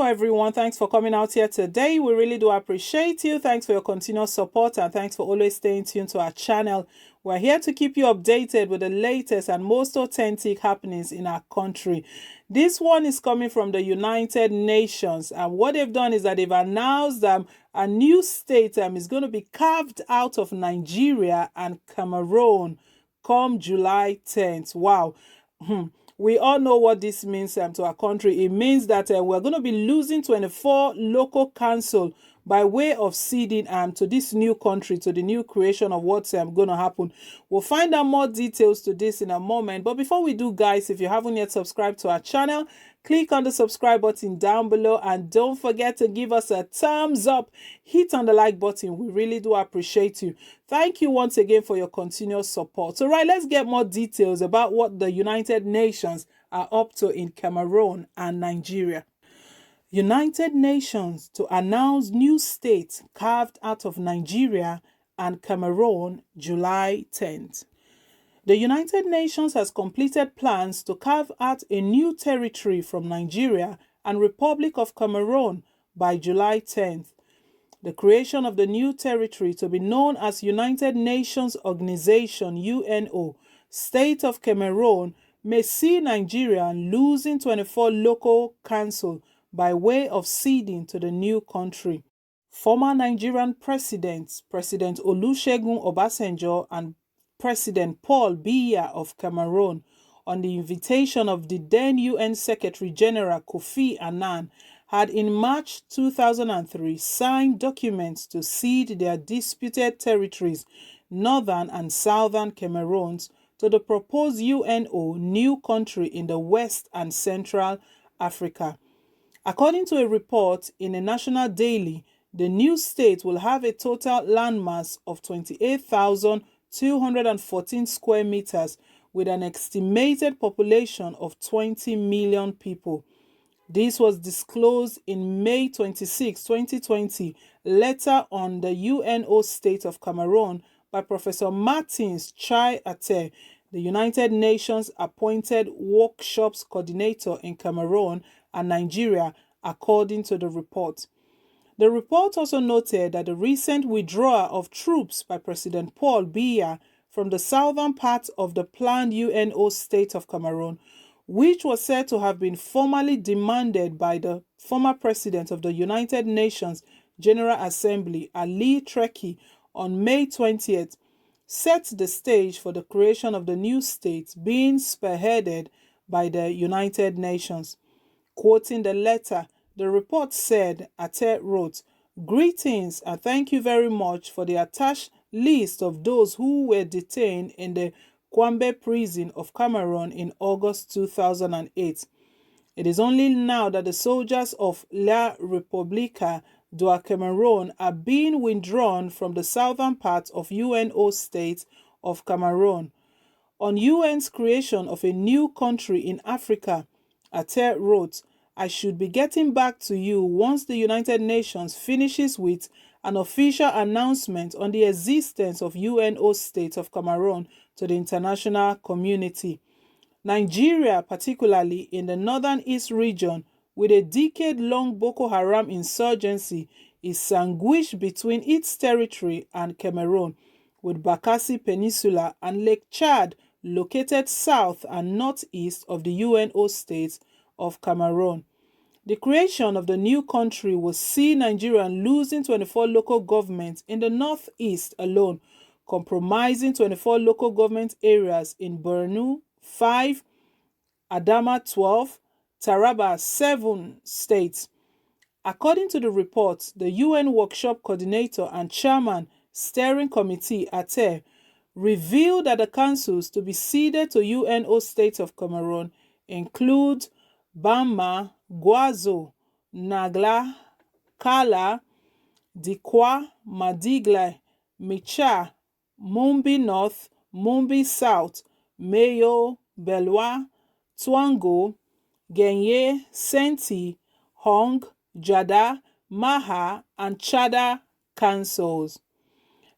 Hello everyone, thanks for coming out here today. We really do appreciate you. Thanks for your continuous support and thanks for always staying tuned to our channel. We're here to keep you updated with the latest and most authentic happenings in our country. This one is coming from the United Nations, and what they've done is that they've announced that a new state is going to be carved out of Nigeria and Cameroon come July 10th. Wow. We all know what this means to our country. It means that we're going to be losing 24 local council by way of ceding to this new country, to the new creation of what's going to happen. We'll find out more details to this in a moment. But before we do, guys, if you haven't yet subscribed to our channel, click on the subscribe button down below and don't forget to give us a thumbs up. Hit on the like button. We really do appreciate you. Thank you once again for your continuous support. So right, let's get more details about what the United Nations are up to in Cameroon and Nigeria. United Nations to announce new states carved out of Nigeria and Cameroon July 10th. The United Nations has completed plans to carve out a new territory from Nigeria and Republic of Cameroon by July 10th. The creation of the new territory, to be known as United Nations Organization UNO, State of Cameroon, may see Nigeria losing 24 local council by way of ceding to the new country. Former Nigerian presidents, President Olusegun Obasanjo and President Paul Biya of Cameroon, on the invitation of the then UN Secretary General Kofi Annan, had in March 2003 signed documents to cede their disputed territories, northern and southern Cameroons, to the proposed UNO new country in the West and Central Africa. According to a report in a national daily, the new state will have a total landmass of 28,214 square meters with an estimated population of 20 million people. This was disclosed in May 26, 2020, letter on the UNO State of Cameroon by Professor Martins Chai Ate, the United Nations appointed workshops coordinator in Cameroon and Nigeria, according to the report. The report also noted that the recent withdrawal of troops by President Paul Biya from the southern part of the planned UNO State of Cameroon, which was said to have been formally demanded by the former president of the United Nations General Assembly, Ali Treki, on May 20th, set the stage for the creation of the new state being spearheaded by the United Nations. Quoting the letter, the report said, Ate wrote, "Greetings and thank you very much for the attached list of those who were detained in the Kwambe prison of Cameroon in August 2008. It is only now that the soldiers of La Repubblica du Cameroon are being withdrawn from the southern part of UNO State of Cameroon. On UN's creation of a new country in Africa," Ate wrote, "I should be getting back to you once the United Nations finishes with an official announcement on the existence of UNO State of Cameroon to the international community. Nigeria, particularly in the northern east region, with a decade-long Boko Haram insurgency, is sandwiched between its territory and Cameroon, with Bakassi Peninsula and Lake Chad located south and northeast of the UNO State of Cameroon. The creation of the new country will see Nigeria losing 24 local governments in the northeast alone, comprising 24 local government areas in Borno, 5, Adama 12, Taraba 7 states. According to the report, the UN Workshop Coordinator and Chairman Steering Committee Ate revealed that the councils to be ceded to UNO State of Cameroon include Bama, Gwazo, Nagla, Kala, Dikwa, Madigle, Micha, Mumbi North, Mumbi South, Mayo, Belwa, Twango, Genye, Senti, Hong, Jada, Maha, and Chada councils.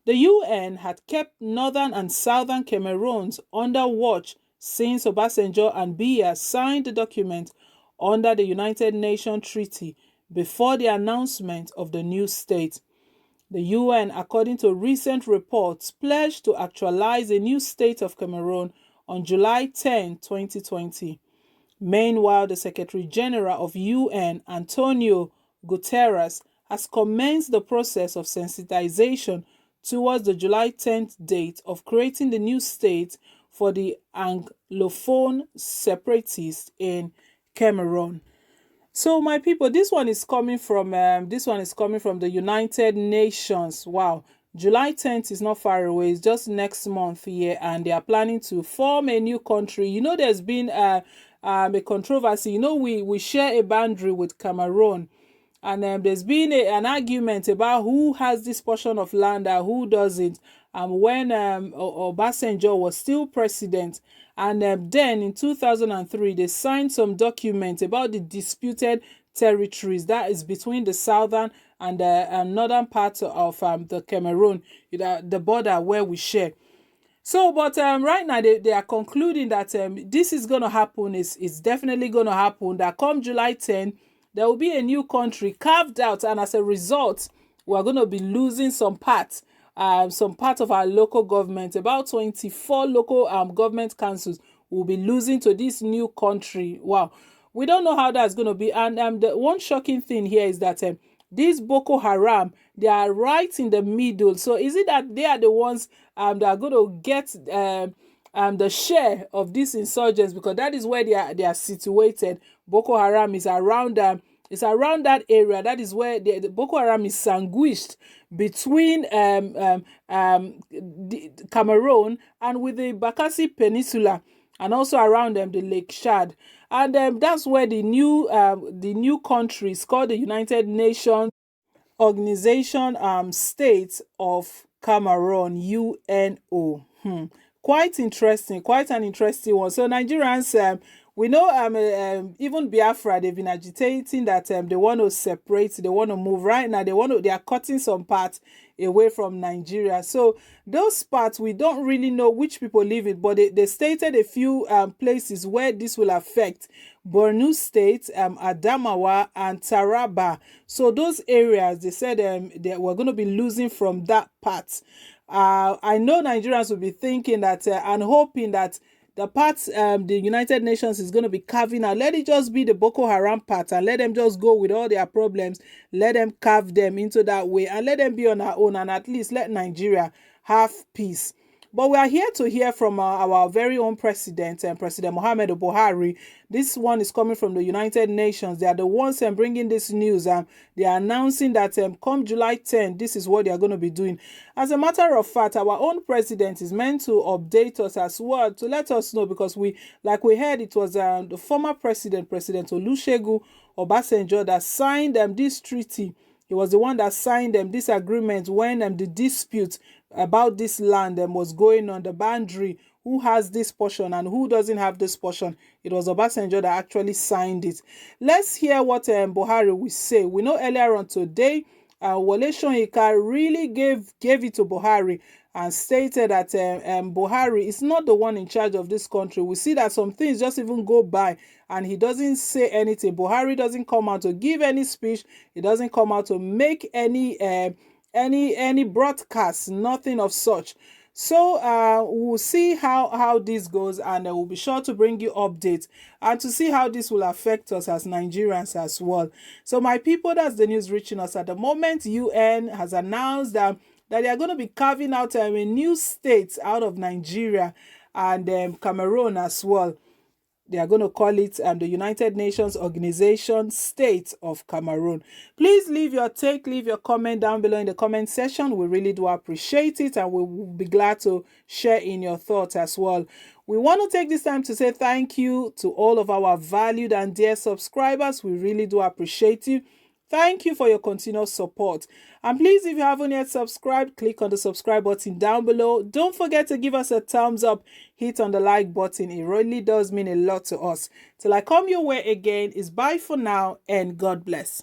The UN had kept northern and southern Cameroons under watch since Obasanjo and Biya signed the document under the United Nations Treaty before the announcement of the new state. The UN, according to recent reports, pledged to actualize a new state of Cameroon on July 10, 2020. Meanwhile, the Secretary General of UN, Antonio Guterres, has commenced the process of sensitization towards the July 10th date of creating the new state for the Anglophone separatists in Cameroon. So, my people, this one is coming from the United Nations. Wow, July 10th is not far away. It's just next month here, and they are planning to form a new country. There's been a controversy. We share a boundary with Cameroon, and there's been an argument about who has this portion of land and who doesn't. When Obasanjo was still president, and then in 2003 they signed some documents about the disputed territories that is between the southern and the northern part of the Cameroon, the border where we share. So, but right now they are concluding that this is going to happen. It's definitely going to happen. That come July 10, there will be a new country carved out, and as a result, we're going to be losing some part of our local government. About 24 local government councils will be losing to this new country. Wow, we don't know how that's going to be. And the one shocking thing here is that these Boko Haram, they are right in the middle. So is it that they are the ones that are going to get the share of these insurgents, because that is where they are situated? Boko Haram is around it's around that area. That is where the Boko Haram is sandwiched between Cameroon and with the Bakassi Peninsula, and also around them the Lake Chad. And that's where the new country is called the United Nations Organization States of Cameroon, UNO. Quite interesting, quite an interesting one. So Nigerians, we know even Biafra, they've been agitating that they want to separate, they want to move. Right now they are cutting some parts away from Nigeria. So those parts, we don't really know which people live it, but they stated a few places where this will affect: Borno State, Adamawa, and Taraba. So those areas, they said they were going to be losing from that part. I know Nigerians will be thinking that and hoping that the parts the United Nations is going to be carving out, let it just be the Boko Haram part, and let them just go with all their problems. Let them carve them into that way, and let them be on our own, and at least let Nigeria have peace. But we are here to hear from our very own president, President Muhammadu Buhari. This one is coming from the United Nations. They are the ones bringing this news. They are announcing that come July 10, this is what they are going to be doing. As a matter of fact, our own president is meant to update us as well, to let us know, because we heard, it was the former president, President Olusegun Obasanjo, that signed this treaty. He was the one that signed this agreement when the dispute about this land was going on, the boundary, who has this portion and who doesn't have this portion. It was Obasanjo that actually signed it. Let's hear what Buhari will say. We know earlier on today, Wole Soyinka really gave it to Buhari and stated that Buhari is not the one in charge of this country. We see that some things just even go by and he doesn't say anything. Buhari doesn't come out to give any speech. He doesn't come out to make any broadcast, nothing of such. So we'll see how this goes, and we'll be sure to bring you updates and to see how this will affect us as Nigerians as well. So my people, that's the news reaching us at the moment. UN has announced that they are going to be carving out a new state out of Nigeria and Cameroon as well. They are going to call it the United Nations Organization State of Cameroon. Please leave your take, leave your comment down below in the comment section. We really do appreciate it, and we will be glad to share in your thoughts as well. We want to take this time to say thank you to all of our valued and dear subscribers. We really do appreciate you. Thank you for your continuous support. And please, if you haven't yet subscribed, click on the subscribe button down below. Don't forget to give us a thumbs up. Hit on the like button. It really does mean a lot to us. Till I come your way again, it's bye for now and God bless.